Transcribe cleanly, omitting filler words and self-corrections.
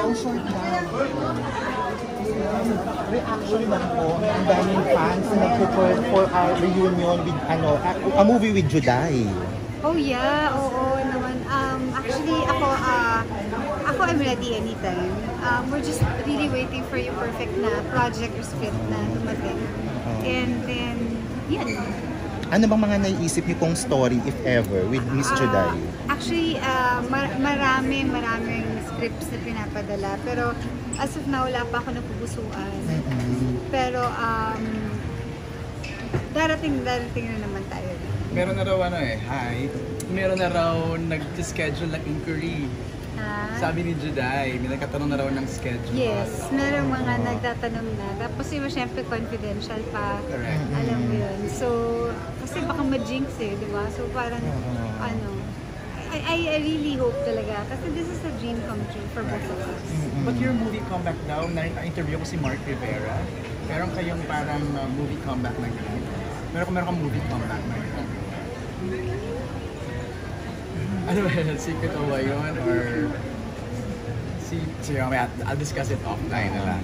Ang short lang. Reaction lang po. Ang daming fans na nag-support for our reunion with, a movie with Juday. Oh yeah, oo naman. Actually, ako I'm ready anytime. We're just really waiting for yung perfect na project or script na dumating. And then, yan. Ano bang mga naiisip niyo pong story, if ever, with Miss Juday? Actually, maraming scripts na pinapadala. Pero as of now, wala pa ako napupusuan. Pero darating na naman tayo. Meron na raw meron na raw nag-schedule ng inquiry. Sabi ni Juday, may nagkatanong na raw ng schedule. Yes, meron mga nagtatanong na. Tapos yung syempre confidential pa. Correct. Alam mo yun. So, kasi baka ma-jinx di ba? So parang, I really hope talaga. Kasi this is a dream come true for both of us. But your movie comeback daw, na-interview ko si Mark Rivera. Meron kayong parang movie comeback na gano'n. Meron kang movie comeback na gano'n. Ano ba yun? Secret o ba yun? Or... I'll discuss it offline na lang.